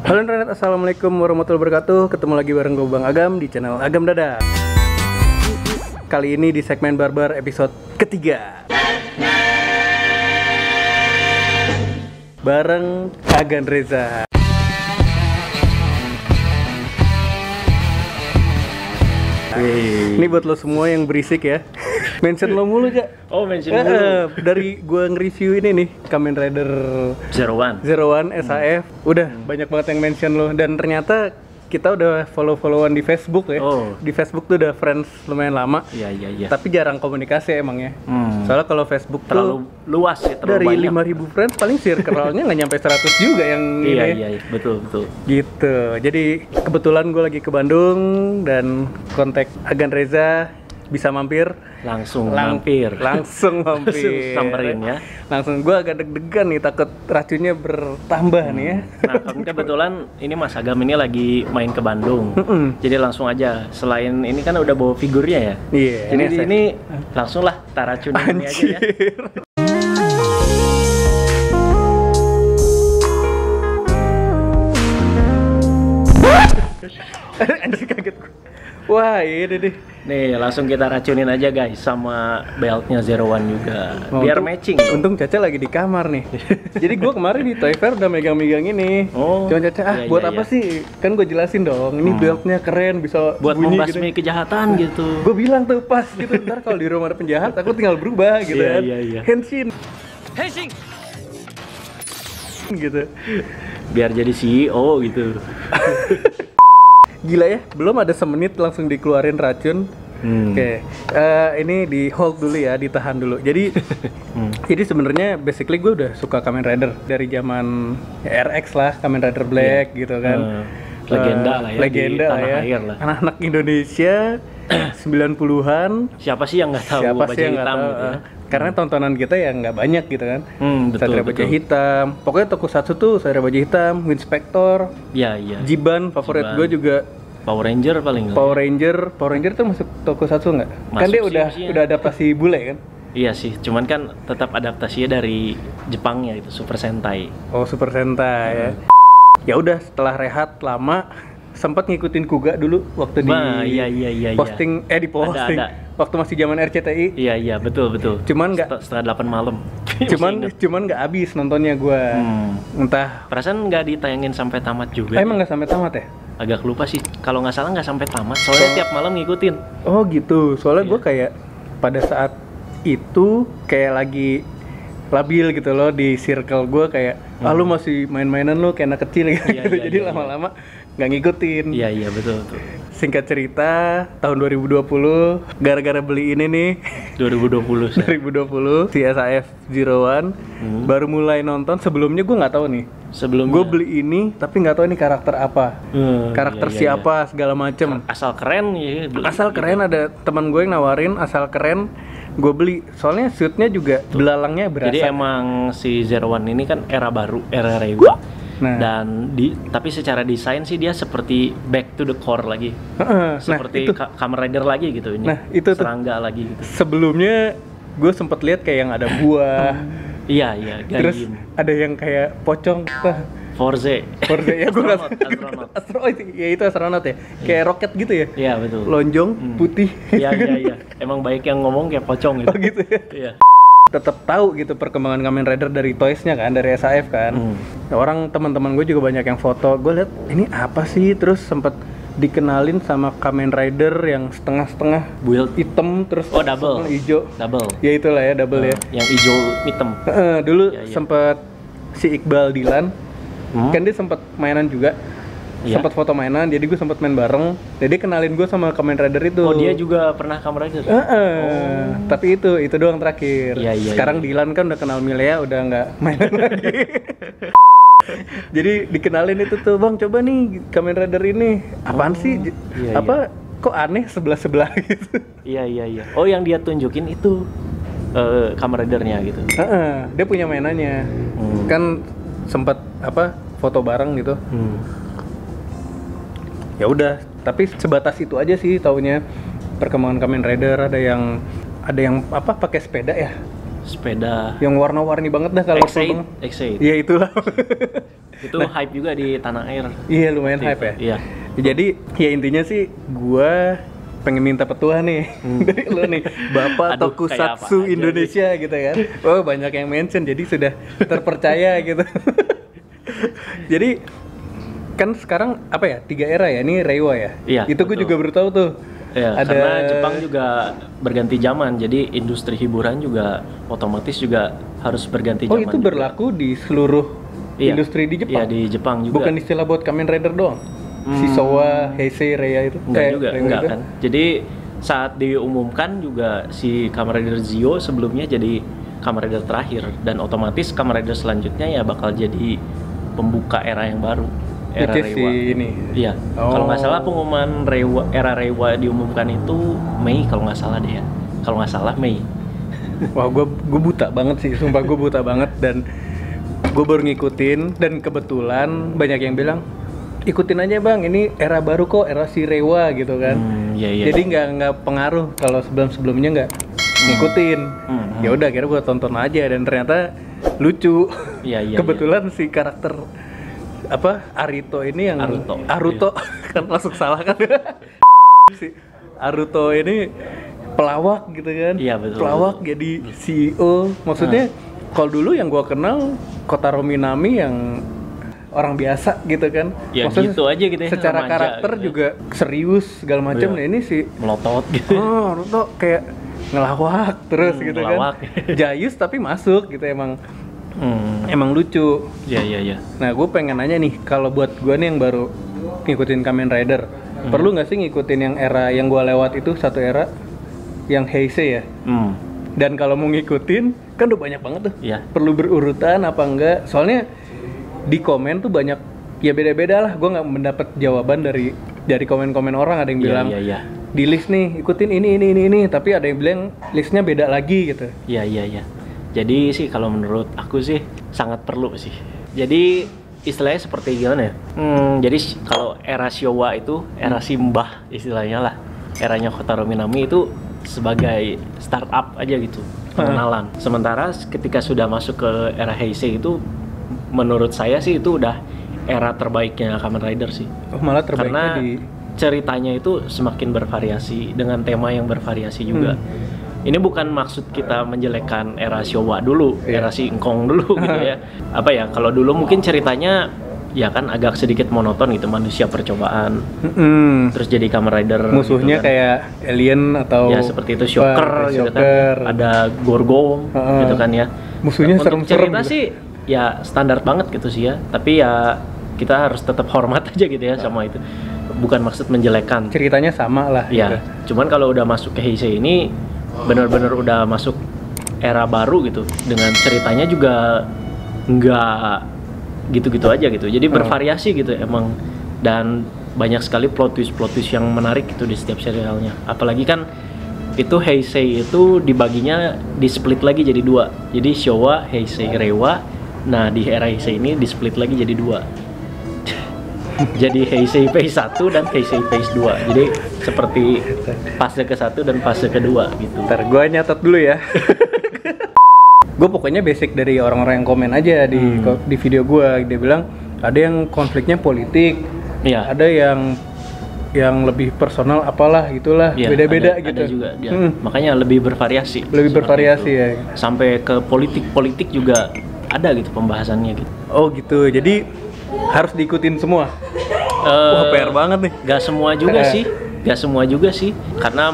Halo internet, assalamualaikum warahmatullahi wabarakatuh. Ketemu lagi bareng gue Bang Agam di channel Agam Dada. Kali ini di segmen Barbar episode ketiga, bareng Agan Reza. Ini buat lo semua yang berisik ya. Mention lo mulu, Ja. Oh, mention mulu. Dari gua nge-review ini nih, Kamen Rider Zero One SAF. Udah banyak banget yang mention lo, dan ternyata kita udah follow-followan di Facebook ya. Oh. Di Facebook tuh udah friends lumayan lama. Iya. Tapi jarang komunikasi emang ya. Soalnya kalau Facebook Terlalu tuh luas ya, dari terlalu banyak. 5.000 friends paling circle-nya nggak nyampe 100 juga yang Iya, ini. betul. Gitu. Jadi kebetulan gue lagi ke Bandung dan kontak Agan Reza, bisa mampir. Langsung mampir. Langsung mampir. Samperin ya. Langsung gue agak deg-degan nih, takut racunnya bertambah nih ya. Nah, kebetulan ini Mas Agam ini lagi main ke Bandung. Jadi langsung aja. Selain ini kan udah bawa figurnya ya. Iya. Jadi ini langsung lah racunin ini aja ya. Anjir, kaget gue. Wah, ini deh. Nih, langsung kita racunin aja guys sama beltnya Zero One juga. Biar matching. Untung Caca lagi di kamar nih. Jadi gue kemarin di Toy Fair udah megang-megang ini. Oh. Cuma Caca, buat apa sih? Kan gue jelasin dong, ini beltnya keren, bisa Buat bunyi membasmi gitu. kejahatan gitu. Gue bilang tuh pas gitu, ntar kalau di rumah ada penjahat, aku tinggal berubah gitu kan. Iya. Henshin gitu. Biar jadi CEO gitu. Gila ya, belum ada semenit langsung dikeluarin racun. Oke, ini di hold dulu ya, ditahan dulu. Jadi, jadi sebenarnya basically gue udah suka Kamen Rider dari zaman RX lah, Kamen Rider Black gitu kan. Legenda lah ya, legenda di lah tanah ya. air lah. Anak-anak Indonesia 90-an. Siapa sih yang nggak tahu Siapa baju sih yang nggak hitam tahu? gitu ya? Karena tontonan kita yang nggak banyak gitu kan. Satria Baja Betul. Hitam. Pokoknya Tokusatsu tuh Satria Baja Hitam, Winspector, Iya. Jiban favorit Jiban. gue juga. Power Ranger paling nggak? Power Ranger tuh masuk Tokusatsu nggak? Kan Masuk dia sih, udah maksudnya. udah adaptasi bule kan? Iya sih, cuman kan tetap adaptasinya dari Jepangnya itu Super Sentai. Oh, Super Sentai ya. Ya udah, setelah rehat lama sempat ngikutin Kuga dulu waktu di Iya. posting di posting Ada. waktu masih zaman RCTI. Iya, betul. Cuman nggak Setelah 8 malam. cuman nggak habis nontonnya gua. Entah Perasaan nggak ditayangin sampai tamat juga. emang nggak sampai tamat ya? Agak lupa sih. Kalau nggak salah nggak sampai tamat. Soalnya tiap malam ngikutin. Oh gitu. Soalnya gua kayak pada saat itu kayak lagi labil gitu loh di circle gue, kayak lu masih main-mainan lu kayak anak kecil gitu. Iya, Jadi lama-lama nggak ngikutin. Iya, betul. Singkat cerita, tahun 2020 gara-gara beli ini nih 2020. 2020 si SAF Zero One baru mulai nonton. Sebelumnya gue nggak tahu nih. Sebelumnya Gue beli ini tapi nggak tahu ini karakter apa, karakter iya. siapa segala macem. Asal keren ya. Asal keren, ada teman gue yang nawarin, asal keren gue beli. Soalnya suitnya juga belalangnya berasa. Jadi emang si Zero One ini kan era baru, era Reiwa. Nah. Dan tapi secara desain sih dia seperti back to the core lagi. Seperti Kamen Rider lagi gitu ini. Nah, itu tuh. Serangga lagi gitu. Sebelumnya gue sempet lihat kayak yang ada buah. Iya, Terus Gaim. ada yang kayak pocong. Forze. Ya gue nggak Astronot. ya itu astronot ya, kayak roket gitu ya. Iya, betul. Lonjong putih. Iya. Emang baik yang ngomong kayak pocong gitu. Oh gitu ya. Iya. Tetap tahu gitu perkembangan Kamen Rider dari toysnya kan, dari SAF kan. Orang teman-teman gue juga banyak yang foto. Gue lihat ini apa sih, terus sempet dikenalin sama Kamen Rider yang setengah-setengah Build hitam terus double. hijau. Double. Ya itulah ya, double ya. Yang hijau hitam. Dulu Iya. sempet si Iqbal Dilan, kan dia sempet mainan juga. Iya. Sempat foto mainan, jadi gue sempat main bareng. Jadi kenalin gue sama Kamen Rider itu. Oh, dia juga pernah Kamen Rider? Tapi itu doang terakhir. Iya. Sekarang Dilan kan udah kenal Milea, udah nggak mainan lagi. Jadi dikenalin itu tuh, bang coba nih Kamen Rider ini. Apaan sih? Iya. Kok aneh sebelah-sebelah gitu. Iya. Oh, yang dia tunjukin itu Kamen Rider-nya gitu. Dia punya mainannya. Kan sempat foto bareng gitu. Ya udah, tapi sebatas itu aja sih taunya perkembangan Kamen Rider. Ada yang pakai sepeda ya, sepeda yang warna-warni banget dah kalau X8. Iya itulah. Itu hype juga di tanah air. Iya, lumayan hype ya. Iya. Jadi ya intinya sih gua pengen minta petuah nih dari lo nih, Bapak Aduh, Tokusatsu Indonesia gitu kan. Oh, banyak yang mention jadi sudah terpercaya gitu. Jadi kan sekarang apa ya, 3 era ya, ini Reiwa ya. Iya, itu gue betul. juga baru tahu tuh. Ya, karena Jepang juga berganti zaman, jadi industri hiburan juga otomatis juga harus berganti Oh, zaman. itu berlaku di seluruh industri di Jepang. Iya, di Jepang juga. Bukan istilah buat Kamen Rider doang. Si Showa, Heisei, Reiwa itu. Enggak juga, Reiwa enggak itu. kan. Jadi saat diumumkan juga si Kamen Rider Zio sebelumnya jadi Kamen Rider terakhir, dan otomatis Kamen Rider selanjutnya ya bakal jadi pembuka era yang baru. Era Which is Reiwa. si ini. Iya. Kalau nggak salah pengumuman era Reiwa diumumkan itu Mei kalau nggak salah deh ya. Kalau nggak salah Mei. Wah, gue buta banget sih, sumpah gue buta banget, dan gue baru ngikutin, dan kebetulan banyak yang bilang ikutin aja bang, ini era baru kok, era si Reiwa gitu kan. Iya. Jadi nggak pengaruh kalau sebelumnya nggak ngikutin. Ya udah, akhirnya gue tonton aja dan ternyata lucu. Iya. Kebetulan si karakter apa Arito ini yang Aruto kan langsung salah kan. Si Aruto ini pelawak gitu kan. Iya, betul. Pelawak jadi CEO. Maksudnya kalau dulu yang gua kenal Kotaro Minami yang orang biasa gitu kan. Ya maksudnya gitu aja gitu ya. Secara remaja karakter gitu. juga serius segala macam. Iya. Nah, ini si Melotot gitu. Aruto kayak ngelawak terus gitu ngelawak. kan. Jayus tapi masuk gitu, emang lucu. Iya. Nah, gue pengen nanya nih, kalau buat gue nih yang baru ngikutin Kamen Rider, perlu nggak sih ngikutin yang era yang gue lewat itu, satu era yang Heisei ya? Dan kalau mau ngikutin, kan udah banyak banget tuh. Iya. Perlu berurutan apa enggak? Soalnya di komen tuh banyak, ya beda-beda lah. Gue nggak mendapat jawaban dari komen-komen orang. Ada yang bilang di list nih ikutin ini, tapi ada yang bilang listnya beda lagi gitu. Iya. Jadi sih kalau menurut aku sih sangat perlu sih. Jadi istilahnya seperti gimana ya? Jadi kalau era Showa itu era simbah istilahnya lah. Eranya Kotaro Minami itu sebagai startup aja gitu, pengenalan. Sementara ketika sudah masuk ke era Heisei itu, menurut saya sih itu udah era terbaiknya Kamen Rider sih. Oh, malah terbaiknya karena ceritanya itu semakin bervariasi dengan tema yang bervariasi juga. Ini bukan maksud kita menjelekkan era Showa dulu, era si Engkong dulu gitu ya. Apa ya, kalau dulu mungkin ceritanya ya kan agak sedikit monoton gitu, manusia percobaan. Terus jadi Kamen Rider musuhnya gitu kan. Kayak alien atau ya seperti itu, Shocker gitu kan. Ada Gorgo gitu kan ya. Musuhnya serem-serem. Cerita gitu sih ya standar banget gitu sih ya. Tapi ya kita harus tetap hormat aja gitu ya sama itu. Bukan maksud menjelekkan. Ceritanya sama lah. Ya, gitu. Cuman kalau udah masuk ke Heisei ini benar-benar udah masuk era baru gitu, dengan ceritanya juga nggak gitu-gitu aja gitu, jadi bervariasi gitu emang, dan banyak sekali plot twist yang menarik gitu di setiap serialnya. Apalagi kan itu Heisei itu dibaginya, di split lagi jadi 2, jadi Showa, Heisei, Reiwa. Nah di era Heisei ini di split lagi jadi 2. Jadi Heisei Phase 1 dan Heisei Phase 2. Jadi seperti fase ke-1 dan fase kedua gitu. Ntar gue nyatet dulu ya. Gue pokoknya basic dari orang-orang yang komen aja di video gue. Dia bilang ada yang konfliknya politik, ada yang lebih personal apalah gitulah, beda-beda gitu. Ada juga dia. Makanya lebih bervariasi. Lebih bervariasi ya. Sampai ke politik juga ada gitu pembahasannya gitu. Oh gitu. Jadi harus diikutin semua. Wah, PR banget nih. Gak semua juga sih. Karena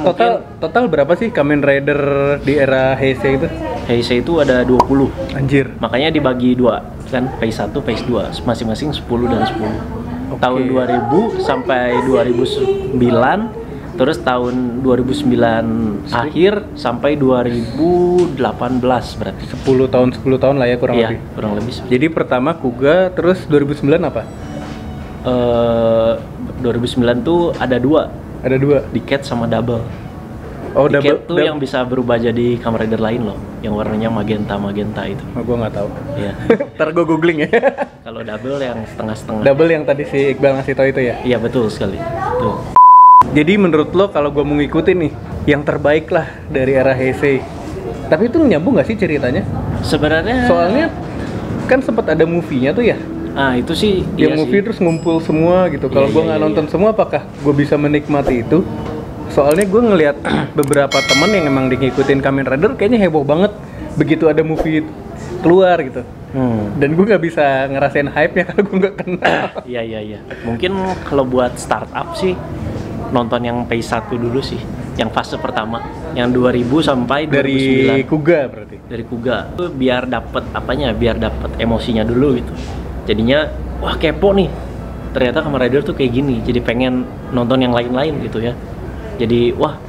total berapa sih Kamen Rider di era Heisei itu? Heisei itu ada 20. Anjir. Makanya dibagi 2 kan, phase 1, phase 2, masing-masing 10 dan 10. Tahun 2000 sampai 2009, terus tahun 2009 akhir sampai 2018 berarti. 10 tahun lah ya kurang lebih. Iya, kurang lebih. Jadi pertama Kuga, terus 2009 apa? 2009 tuh ada 2. Ada 2. Decade sama Double. Oh, Decade tuh yang bisa berubah jadi Kamen Rider lain loh, yang warnanya magenta itu. Oh, gua nggak tahu. Iya. Ntar gua googling ya. Kalau Double yang setengah-setengah. Double yang tadi si Iqbal ngasih tahu itu ya? Iya, betul sekali. Tuh. Jadi menurut lo kalau gua mau ngikutin nih, yang terbaik lah dari era Heisei. Tapi itu nyambung nggak sih ceritanya? Sebenarnya soalnya kan sempat ada movie-nya tuh ya. Itu sih Yang iya movie sih. terus ngumpul semua gitu. Kalau Iya, gue iya, nggak iya, nonton iya. semua, apakah gue bisa menikmati itu? Soalnya gue ngelihat beberapa temen yang emang ngikutin Kamen Rider kayaknya heboh banget begitu ada movie keluar gitu. Dan gue nggak bisa ngerasain hype-nya karena gue nggak kenal. Iya. Mungkin kalau buat startup sih nonton yang phase 1 dulu sih, yang fase pertama, yang 2000 sampai 2009. Dari Kuga berarti. Dari Kuga. Itu biar dapet apanya, biar dapet emosinya dulu gitu. Jadinya wah kepo nih. Ternyata Kamen Rider tuh kayak gini. Jadi pengen nonton yang lain-lain gitu ya. Jadi wah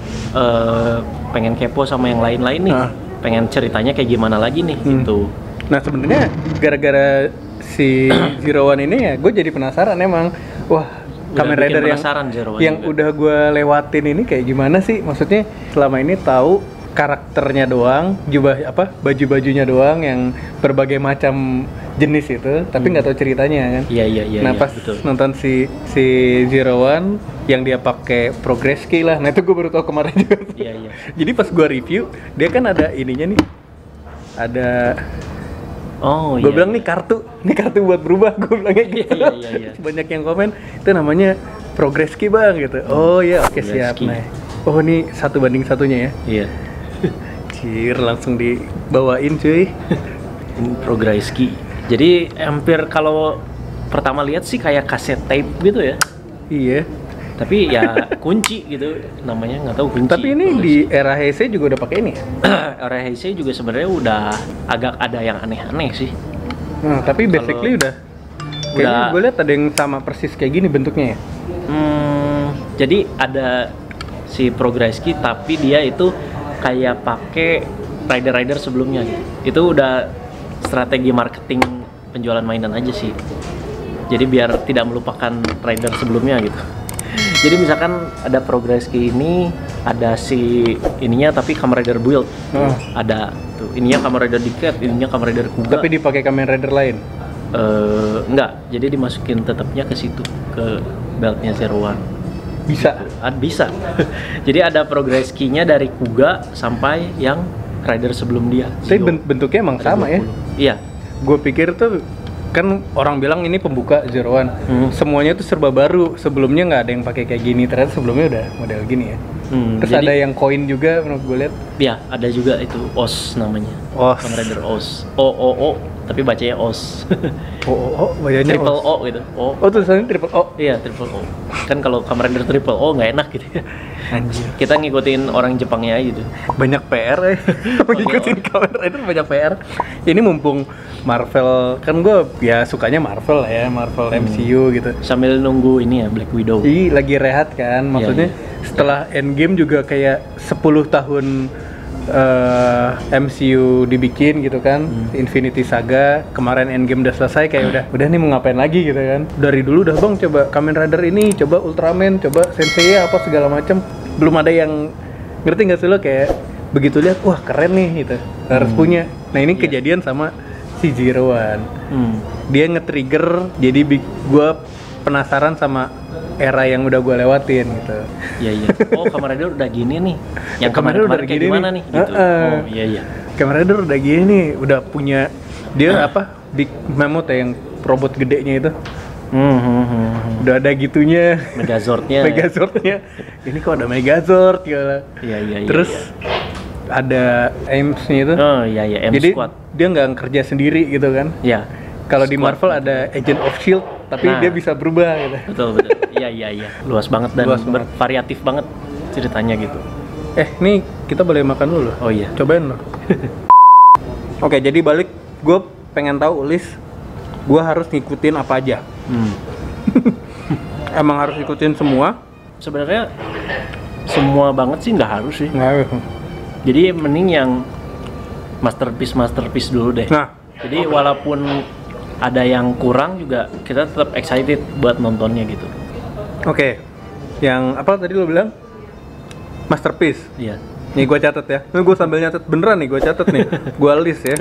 pengen kepo sama yang lain-lain nih. Pengen ceritanya kayak gimana lagi nih gitu. Nah sebenarnya gara-gara si Zero One ini ya gue jadi penasaran emang. Wah, Kamen bikin Rider penasaran Zero One yang juga. udah gue lewatin ini kayak gimana sih? Maksudnya selama ini tahu karakternya doang, baju-bajunya doang yang berbagai macam jenis itu, tapi nggak tahu ceritanya kan. Iya. Nah pas betul. nonton si Zero One yang dia pakai progress key lah, nah itu gue baru tahu kemarin juga. Iya. Jadi pas gue review, dia kan ada ininya nih, ada Oh gue iya. bilang nih kartu buat berubah, gue bilangnya gitu. Iya. Banyak yang komen itu namanya progress key bang gitu. Oh ya oke Progress siap key. nih. Oh ini 1:1 ya. Iya. Cir langsung dibawain cuy. Ini progress key. Jadi hampir kalau pertama lihat sih kayak kaset tape gitu ya. Iya. Tapi ya kunci gitu namanya, nggak tahu kunci. Tapi ini di era Heisei juga udah pakai ini ya. Area Heisei juga sebenarnya udah agak ada yang aneh-aneh sih. Nah, tapi basically udah kayaknya gue lihat ada yang sama persis kayak gini bentuknya ya. Jadi ada si progress key tapi dia itu kayak pakai rider-rider sebelumnya gitu. Itu udah strategi marketing penjualan mainan aja sih. Jadi biar tidak melupakan rider sebelumnya gitu. Jadi misalkan ada progress key ini, ada si ininya tapi Kamen Rider build. Ada tuh, ininya Kamen Rider Decade, ininya Kamen Rider Kuga. Tapi dipakai Kamen Rider lain. Enggak, jadi dimasukin tetapnya ke situ, ke beltnya Zero One. Bisa. Bisa. Jadi ada progress key-nya dari Kuga sampai yang rider sebelum dia. Tapi Zio. bentuknya emang Ada sama ya. 20. Iya. Gue pikir tuh kan orang bilang ini pembuka Zero One. Semuanya tuh serba baru. Sebelumnya nggak ada yang pakai kayak gini. Ternyata sebelumnya udah model gini ya. Terus Jadi- ada yang koin juga menurut gue lihat. Ya, ada juga itu OS namanya. OS. Kamen Rider OS. O, tapi bacanya OS. Oh, bacanya Triple O gitu. O. Oh, tulisannya triple O. Iya, triple O. Kan kalau Kamen Rider triple O nggak enak gitu ya. Anjir. Kita ngikutin orang Jepangnya aja gitu. Banyak PR ya. Ngikutin Kamen Rider banyak PR. Ini mumpung Marvel, kan gue ya sukanya Marvel lah ya, Marvel MCU gitu. Sambil nunggu ini ya Black Widow. Jadi lagi rehat kan, maksudnya setelah Endgame juga kayak 10 tahun MCU dibikin gitu kan, Infinity Saga, kemarin Endgame udah selesai kayak udah nih mau ngapain lagi gitu kan. Dari dulu udah bang coba Kamen Rider ini, coba Ultraman, coba Sensei apa segala macam, belum ada yang ngerti nggak sih lo kayak begitu lihat wah keren nih gitu, harus punya. Nah ini kejadian sama si Zero One. Dia nge-trigger jadi gua penasaran sama era yang udah gue lewatin gitu. Iya. Oh, Kamen Rider udah gini nih. Yang Kamen Rider kemarin udah kayak gini gimana nih. nih? Gitu. Oh, iya. Kamen Rider udah gini nih, udah punya dia Big Mammoth ya, yang robot gedenya itu. Udah ada gitunya. Megazord-nya. Megazord-nya. Ini kok ada Megazord gitu. Iya. Terus ada Ames-nya itu. Oh iya, M Jadi Squad. dia nggak kerja sendiri gitu kan. Iya. Kalau di Squad. Marvel ada Agent of Shield, tapi Nah. dia bisa berubah gitu. Betul. Iya. Luas banget dan Luas banget. variatif banget ceritanya gitu. Nih kita boleh makan dulu loh. Oh iya. Cobain loh. Oke, jadi balik, gue pengen tahu Ulis, gue harus ngikutin apa aja. Emang harus ngikutin semua? Sebenarnya semua banget sih nggak harus sih. Nggak. Jadi mending yang masterpiece dulu deh. Nah, Jadi walaupun ada yang kurang juga kita tetap excited buat nontonnya gitu. oke. Yang apa tadi lo bilang? Masterpiece. Iya. Nih gue catat ya. Nih gue sambil nyatet beneran nih, gue catat nih. Gue list ya.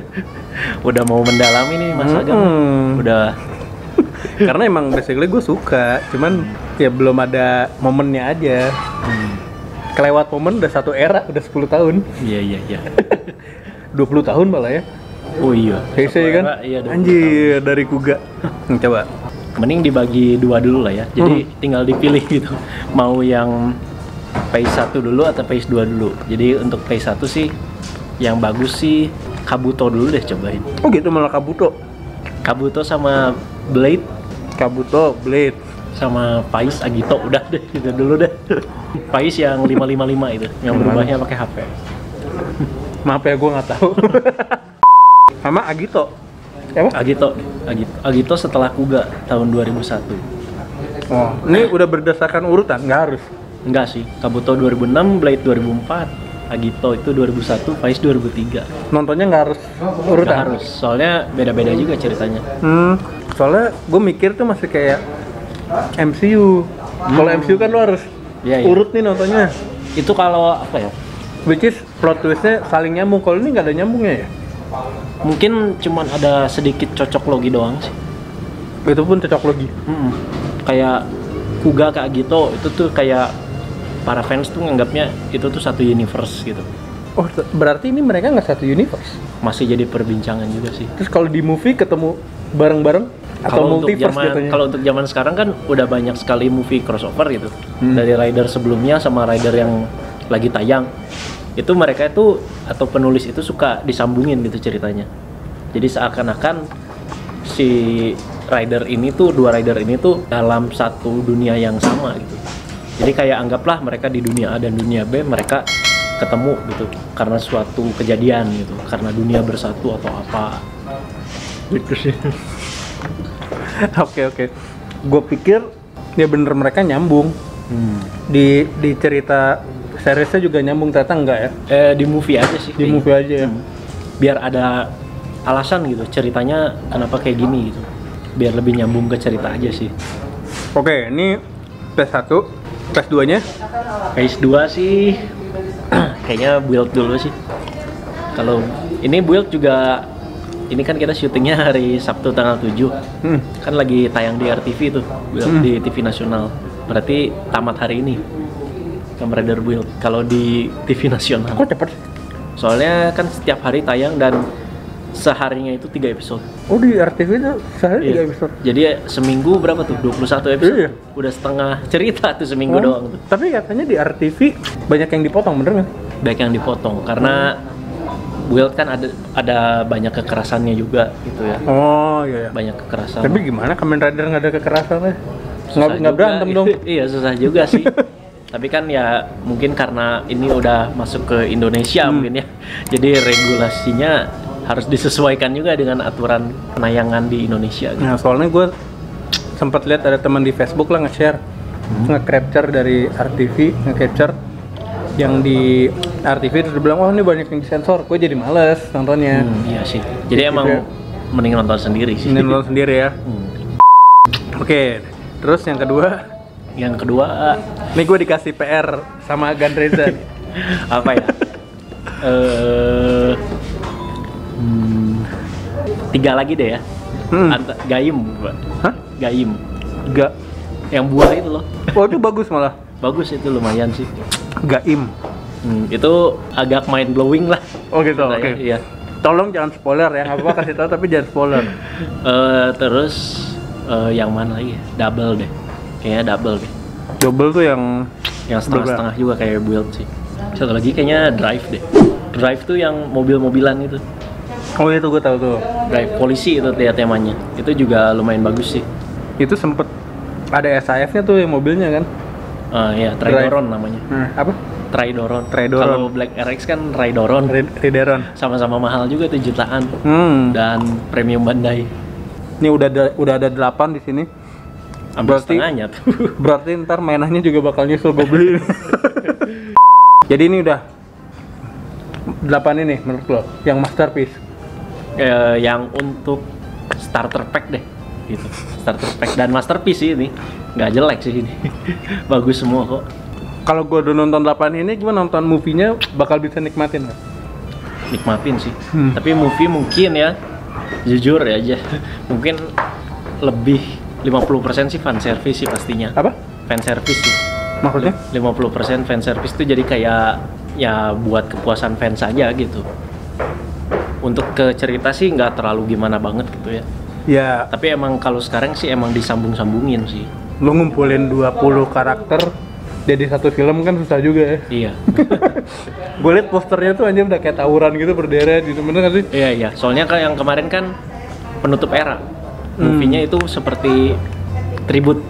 Udah mau mendalami nih Mas Agam. Udah. Karena emang basically gue suka, cuman ya belum ada momennya aja. Kelewat momen udah satu era, udah 10 tahun. Iya. 20 tahun malah ya. Oh iya. Heisei kan? Iya, Anjir, dari Kuga. Coba. Mending dibagi dua dulu lah ya. Jadi tinggal dipilih gitu. Mau yang phase 1 dulu atau phase 2 dulu. Jadi untuk phase 1 sih yang bagus sih Kabuto dulu deh cobain. Oh gitu, malah Kabuto. Kabuto sama Blade Kabuto, Blade. sama Pais Agito udah deh gitu dulu deh. Pais yang 555 itu yang berubahnya pakai HP. Maaf ya, gue nggak tahu. Sama Agito. Apa? Agito setelah Kuga tahun 2001. Oh, ini udah berdasarkan urutan, nggak harus. Enggak sih, Kabuto 2006, Blade 2004, Agito itu 2001, Pais 2003. Nontonnya nggak harus urutan. Nggak harus, soalnya beda-beda juga ceritanya. Soalnya gue mikir tuh masih kayak MCU. Kalau MCU kan lo harus Iya. urut nih nontonnya. Itu kalau apa ya? Which is plot twistnya saling nyambung. Kalau ini nggak ada nyambungnya ya. Mungkin cuman ada sedikit cocok logi doang sih. Itu pun cocok logi. Kayak Kuga ke Agito itu tuh kayak para fans tuh nganggapnya itu tuh satu universe gitu. Oh, berarti ini mereka nggak satu universe. Masih jadi perbincangan juga sih. Terus kalau di movie ketemu bareng-bareng atau multiverse jatuhnya. Kalau untuk zaman sekarang kan udah banyak sekali movie crossover gitu. Dari rider sebelumnya sama rider yang lagi tayang. Itu mereka itu atau penulis itu suka disambungin gitu ceritanya. Jadi seakan-akan si rider ini tuh, dua rider ini tuh dalam satu dunia yang sama gitu. Jadi kayak anggaplah mereka di dunia A dan dunia B, mereka ketemu gitu karena suatu kejadian gitu, karena dunia bersatu atau apa gitu sih. Oke. Gue pikir ya bener mereka nyambung. Di cerita seriesnya juga nyambung, ternyata enggak ya? Di movie aja sih. Di movie aja ya. Biar ada alasan gitu ceritanya kenapa kayak gini gitu. Biar lebih nyambung ke cerita aja sih. Oke, ini PS1, PS2-nya? PS2 sih kayaknya build dulu sih. Kalau ini build juga, ini kan kita syutingnya hari Sabtu tanggal 7. Kan lagi tayang di RTV tuh, build di TV nasional. Berarti tamat hari ini. Kamen Rider build kalau di TV nasional. Kok cepet? Soalnya kan setiap hari tayang dan seharinya itu 3 episode. Oh, di RTV itu sehari 3 episode? Jadi seminggu berapa tuh? 21 episode? Iya. Udah setengah cerita tuh seminggu doang tuh. Tapi katanya di RTV banyak yang dipotong, bener nggak? Banyak yang dipotong karena build kan ada banyak kekerasannya juga gitu ya. Oh iya. Banyak kekerasan. Tapi gimana Kamen Rider nggak ada kekerasannya? Nggak berantem dong? Iya, susah juga sih. Tapi kan ya mungkin karena ini udah masuk ke Indonesia mungkin ya. Jadi regulasinya harus disesuaikan juga dengan aturan penayangan di Indonesia gitu. Nah, soalnya gue sempat lihat ada teman di Facebook lah nge-share, nge-capture dari RTV, nge-capture yang di RTV terus dia bilang, oh ini banyak yang disensor, gue jadi males nontonnya. Iya sih. Jadi emang mending nonton sendiri sih. Mending nonton sendiri ya. Oke, terus yang kedua? Yang kedua, nih gue dikasih PR sama Gandreza. apa ya? 3 lagi deh ya. Gaim, Pak. Hah? Gaim. Gak. Yang buah itu loh. Oh, itu bagus malah. Bagus itu, lumayan sih. Gaim. Itu agak mind blowing lah. Oh gitu, oke. Iya. Tolong jangan spoiler ya, nggak apa-apa kasih tahu tapi jangan spoiler. Terus yang mana lagi? Double deh. Kayaknya double deh. Double tuh yang setengah-setengah juga kayak build sih. Satu lagi kayaknya Drive deh. Drive tuh yang mobil-mobilan itu. Oh itu gue tahu tuh. Drive polisi itu temanya. Itu juga lumayan bagus sih. Itu sempet ada SAF-nya tuh yang mobilnya kan? Iya, Tridoron namanya. Apa? Tridoron. Tridoron. Kalau Black RX kan Ridoron. Rideron. Sama-sama mahal juga tuh jutaan. Dan premium Bandai. Ini udah ada 8 di sini. Hampir setengahnya tuh. Berarti ntar mainannya juga bakal nyusul gue beli. Jadi ini udah 8 ini menurut lo yang masterpiece. Yang untuk starter pack deh gitu. Starter pack dan masterpiece sih ini. Nggak jelek sih ini. Bagus semua kok. Kalau gue udah nonton 8 ini, gimana nonton movie-nya bakal bisa nikmatin nggak? Nikmatin sih. Tapi movie mungkin ya, jujur ya aja, mungkin lebih 50% sih fan service sih pastinya. Apa? Fan service sih. Maksudnya? 50% fan service itu jadi kayak ya buat kepuasan fans aja gitu. untuk ke cerita sih nggak terlalu gimana banget gitu ya. Ya, Tapi emang kalau sekarang sih emang disambung-sambungin sih. lu ngumpulin 20 karakter jadi satu film kan susah juga ya. Iya. Gue liat posternya tuh anjir udah kayak tawuran gitu berderet gitu, bener gak sih? Iya. Soalnya kan yang kemarin kan penutup era. Movie-nya itu seperti tribute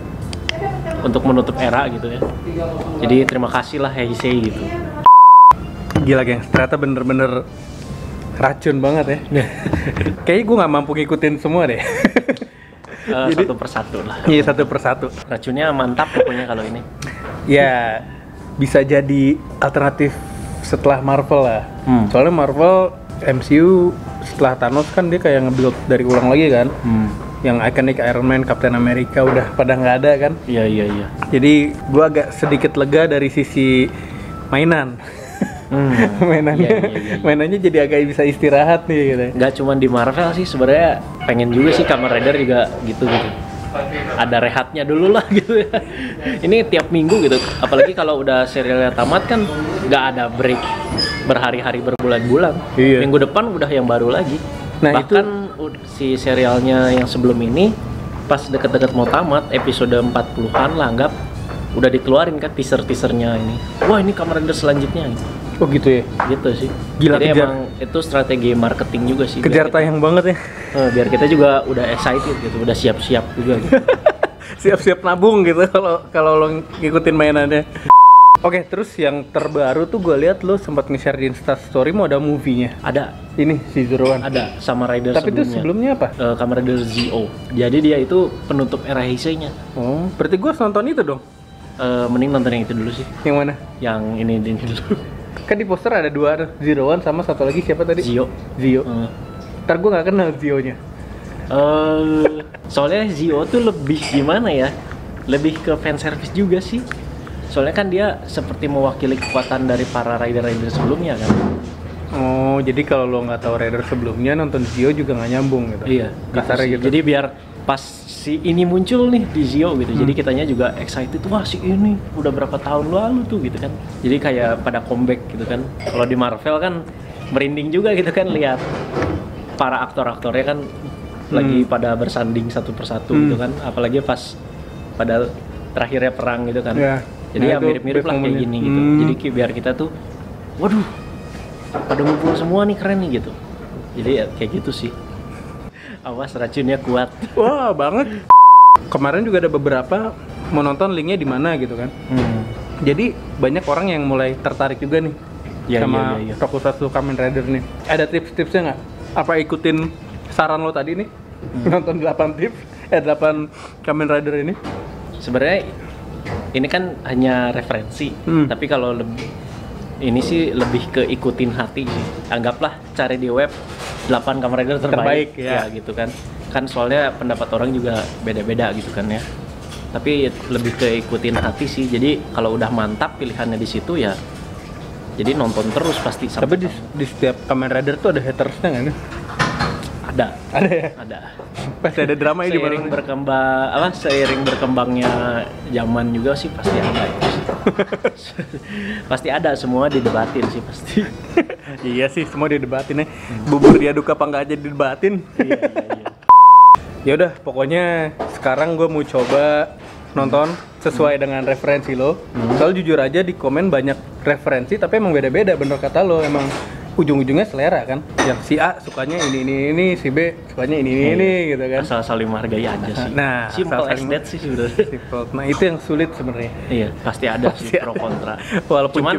untuk menutup era gitu ya. Jadi terima kasih lah Heisei gitu. Gila geng, ternyata bener-bener racun banget ya. Kayaknya gue nggak mampu ngikutin semua deh. Satu persatu lah. Iya, satu persatu. Racunnya mantap pokoknya kalau ini. Ya, bisa jadi alternatif setelah Marvel lah. Soalnya Marvel MCU setelah Thanos kan dia kayak nge-build dari ulang lagi kan. Yang iconic Iron Man, Captain America udah pada nggak ada kan. Iya. Jadi gue agak sedikit lega dari sisi mainan. Mainannya jadi agak bisa istirahat nih gitu. Nggak cuma di Marvel sih sebenarnya, pengen juga sih Kamen Rider juga gitu. Ada rehatnya dulu lah gitu ya. Ini tiap minggu gitu, apalagi kalau udah serialnya tamat kan nggak ada break berhari-hari berbulan-bulan. Iya. Minggu depan udah yang baru lagi. Nah, bahkan si serialnya yang sebelum ini pas deket-deket mau tamat episode 40-an lah anggap udah dikeluarin kan teaser-teasernya ini. Wah, ini Kamen Rider selanjutnya gitu. Oh gitu ya? Gitu sih. Gila, jadi kejar. emang itu strategi marketing juga sih. Kejar biar tayang banget ya. biar kita juga udah excited gitu, udah siap-siap juga gitu. Siap-siap nabung gitu kalau lo ngikutin mainannya. Oke, terus yang terbaru tuh gue lihat lo sempat nge-share di Insta Story mau ada movie-nya. Ada Ini si Zeroan. ada sama Rider Tapi itu sebelumnya apa? Kamen Rider Zio. Jadi dia itu penutup era Heisei-nya. Oh, berarti gue nonton itu dong. Mending nonton yang itu dulu sih. Yang mana? Yang ini dulu. Kan di poster ada dua, Zeroan sama satu lagi siapa tadi? Zio. Zio. Ntar gue nggak kenal Zio-nya. Soalnya Zio tuh lebih gimana ya? Lebih ke fan service juga sih. Soalnya kan dia seperti mewakili kekuatan dari para rider-rider sebelumnya kan. Oh, jadi kalau lo nggak tahu Rider sebelumnya nonton Zio juga nggak nyambung gitu. Iya, kasarnya gitu. Jadi biar pas si ini muncul nih di Zio gitu. Jadi kitanya juga excited, wah si ini udah berapa tahun lalu tuh gitu kan. Jadi kayak pada comeback gitu kan. Kalau di Marvel kan merinding juga gitu kan lihat para aktor-aktornya kan lagi pada bersanding satu persatu gitu kan. Apalagi pas pada terakhirnya perang gitu kan. Ya. Jadi ya mirip-mirip lah kayak gini gitu. Jadi biar kita tuh, waduh, pada ngumpul semua nih, keren nih gitu. Jadi ya kayak gitu sih. Awas racunnya kuat. Wah, banget. Kemarin juga ada beberapa mau nonton linknya di mana gitu kan. Jadi banyak orang yang mulai tertarik juga nih sama Tokusatsu Kamen Rider nih. Ada tips-tipsnya nggak? Apa ikutin saran lo tadi nih? Nonton 8 tips, 8 Kamen Rider ini? Sebenarnya ini kan hanya referensi, tapi kalau lebih ini sih lebih ke ikutin hati sih. Anggaplah cari di web 8 Kamen Rider terbaik ya gitu kan. Kan soalnya pendapat orang juga beda-beda gitu kan ya. Tapi lebih ke ikutin hati sih. Jadi kalau udah mantap pilihannya di situ ya, jadi nonton terus pasti sampai. Tapi di setiap Kamen Rider tuh ada hatersnya nggak nih? Ada ya? Ada. Pasti ada drama ini seiring berkembangnya zaman juga sih pasti ada itu sih. Pasti ada, semua didebatin sih pasti. Iya sih, semua didebatin ya. Bubur diaduk apa nggak aja didebatin. Iya. Ya udah, pokoknya sekarang gue mau coba nonton sesuai dengan referensi lo. Soalnya jujur aja di komen banyak referensi, tapi emang beda-beda, bener kata lo. Emang ujung-ujungnya selera kan. Yang si A sukanya ini, si B sukanya ini gitu kan. Asal saling menghargai aja sih. Nah, simple as that sih sebenarnya. Simple. Nah, itu yang sulit sebenarnya. Iya, pasti ada sih pro kontra. Walaupun cuman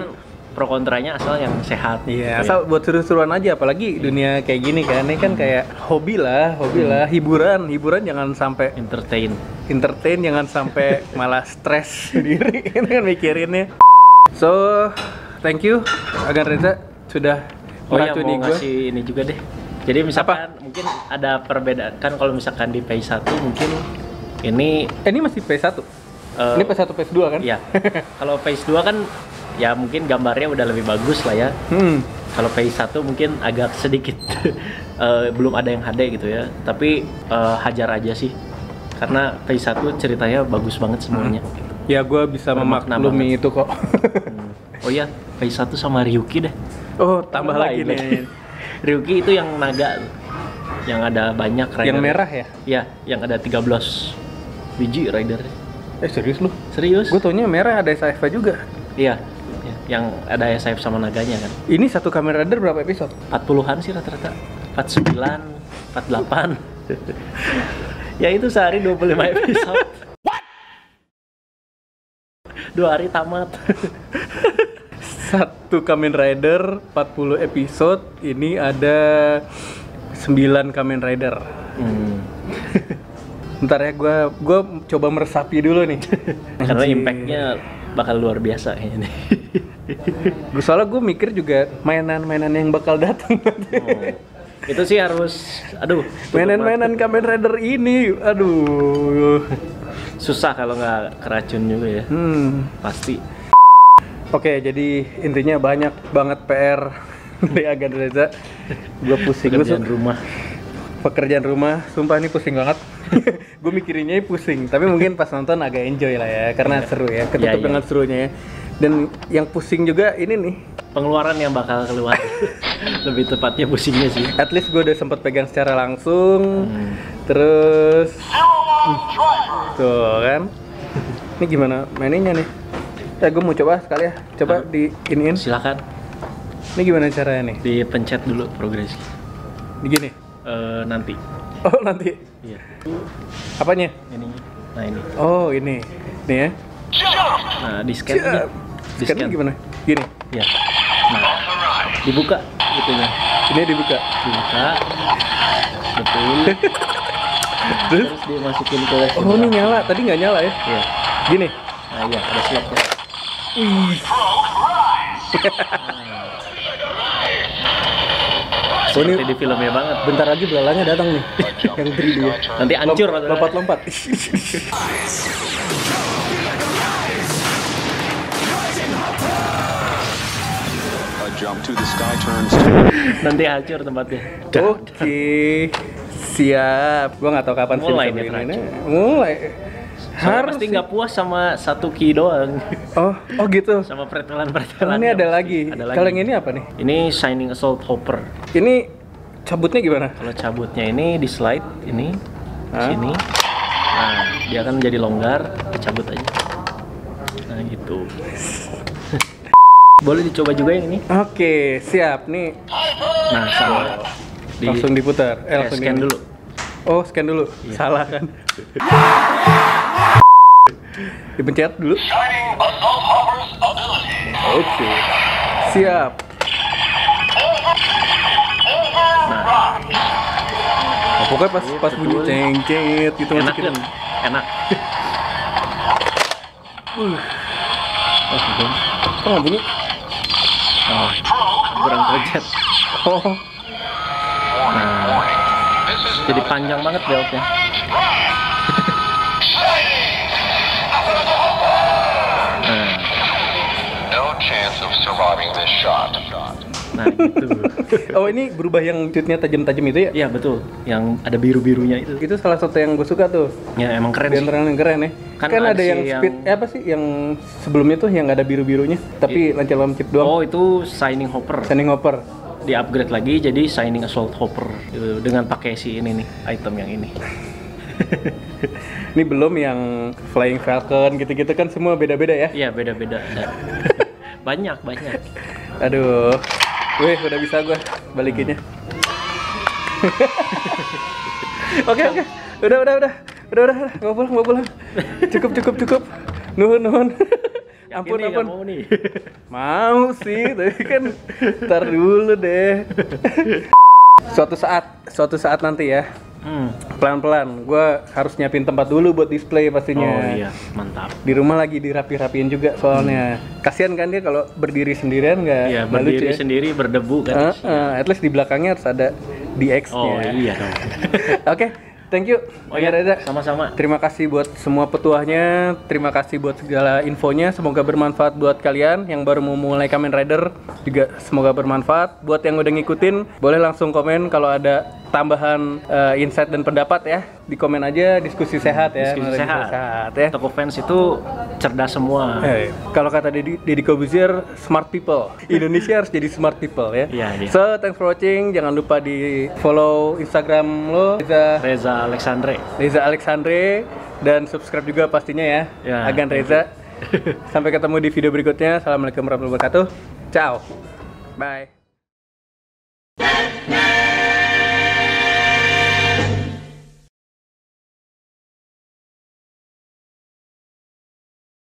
pro kontranya asal yang sehat. Iya, asal buat seru-seruan aja, apalagi dunia kayak gini kan. Ini kan kayak hobi lah, hiburan jangan sampai entertain jangan sampai malah stres sendiri ini kan mikirinnya. So, thank you Agan Reza sudah meracuni mau ngasih ini juga deh. Jadi misalkan mungkin ada perbedaan kan, kalau misalkan di PS1 mungkin ini masih PS1. Ini PS1 PS2 kan? Iya. Kalau PS2 kan ya mungkin gambarnya udah lebih bagus lah ya. Kalau PS1 mungkin agak sedikit belum ada yang HD gitu ya. Tapi hajar aja sih. Karena PS1 ceritanya bagus banget semuanya. Ya gue bisa memaklumi itu kok. Oh iya, PS1 sama Ryuki deh. Oh, tambah lagi nih. Ryuki itu yang naga, yang ada banyak rider. Yang merah ya? Iya, yang ada 13 biji rider. Serius lu? Serius? Gue taunya merah ada SAF juga. Iya, yang ada SAF sama naganya kan. Ini satu Kamen Rider berapa episode? 40-an sih rata-rata. 49, 48. Ya itu sehari 25 episode. What? 2 hari tamat. Satu Kamen Rider 40 episode, ini ada 9 Kamen Rider. Bentar ya, gue coba meresapi dulu nih. Karena impactnya bakal luar biasa kayaknya nih. Soalnya gue mikir juga mainan-mainan yang bakal datang. Itu sih harus, aduh. Mainan-mainan Kamen Rider ini, aduh. Susah kalau nggak keracun juga ya. Pasti. Oke, jadi intinya banyak banget PR dari Agan Reza. Gue pusing. Pekerjaan rumah, sumpah ini pusing banget. Gue mikirinnya pusing, tapi mungkin pas nonton agak enjoy lah ya, karena seru ya, ketutup dengan serunya ya. Dan yang pusing juga ini nih, pengeluaran yang bakal keluar. Lebih tepatnya pusingnya sih. At least gue udah sempat pegang secara langsung. Terus tuh kan, ini gimana maininnya nih? Gue mau coba sekali ya, coba di iniin. Silakan. Ini gimana caranya nih? Dipencet dulu progresi. Di gini? Nanti. Oh nanti? Iya. Apanya? Ini. Nah ini. Oh ini. Nih ya. Nah di scan aja. Di scan gimana? Gini? Iya. Nah dibuka gitunya. Ini dibuka? Dibuka. Betul. Terus dimasukin ke oh ini nyala, tadi nggak nyala ya? Iya. Gini? Nah iya ada slotnya. Seperti di filmnya banget. Bentar lagi belalangnya datang nih. Yang 3D ya. Nanti hancur. Lompat-lompat. Nanti hancur tempatnya. Oke. Siap. Gua nggak tahu kapan sih mulai ini. Mulai. Harus pasti nggak puas sama satu key doang. Oh gitu. Sama pretelan-pretelan. Ini ada lagi. Kalau yang ini apa nih? Ini Shining Assault Hopper. Ini cabutnya gimana? Kalau cabutnya ini di slide ini sini. Nah, dia akan menjadi longgar, dicabut aja. Nah, gitu. Boleh dicoba juga yang ini? Oke, siap nih. Nah, sama. Langsung diputar. Langsung scan dulu. Oh, scan dulu. Iya. Salah kan? Dipencet dulu. Oke. Siap. Nah, pokoknya pas bunyi ceng-cengit gitu enak kan? Enak. Kok nggak bunyi? Oh, kurang terjat. Oh. Nah, jadi panjang banget beltnya. Nah, gitu. Oh, ini berubah yang shootnya tajam-tajam itu ya? Iya, betul. Yang ada biru-birunya itu. Itu salah satu yang gue suka tuh. Ya, emang keren. Di antara yang keren ya. Kan ada yang speed, apa sih yang sebelumnya tuh yang nggak ada biru-birunya, tapi lancip-lancip doang. Oh, itu Shining Hopper. Shining Hopper. Di-upgrade lagi jadi Shining Assault Hopper dengan pakai si ini nih, item yang ini. Ini belum yang Flying Falcon gitu-gitu kan semua beda-beda ya? Iya, beda-beda. Banyak. Aduh. Wih, udah bisa gue balikinnya. Oke. Udah. Mau pulang. Cukup. Nuhun. Ampun. Mau nih. Mau sih, tapi kan ntar dulu deh. Suatu saat nanti ya. Pelan-pelan, gue harus nyiapin tempat dulu buat display pastinya. Oh iya, mantap. Di rumah lagi dirapi-rapiin juga soalnya. Kasian kan dia kalau berdiri sendirian nggak? Iya, berdiri sendiri berdebu kan. At least di belakangnya harus ada DX-nya. Oh iya dong. Oke, thank you. Oh iya, Reza. Sama-sama. Terima kasih buat semua petuahnya, terima kasih buat segala infonya. Semoga bermanfaat buat kalian yang baru mau mulai Kamen Rider juga semoga bermanfaat. Buat yang udah ngikutin, boleh langsung komen kalau ada tambahan insight dan pendapat ya, di komen aja. Diskusi sehat ya. Diskusi sehat ya. Toko Fans itu cerdas semua. Kalau kata Deddy Kobuzier, smart people. Indonesia harus jadi smart people ya. Iya. So thanks for watching. Jangan lupa di follow Instagram lo, Reza Alexandre, dan subscribe juga pastinya ya. Agan Reza. Sampai ketemu di video berikutnya. Assalamualaikum warahmatullahi wabarakatuh. Ciao. Bye.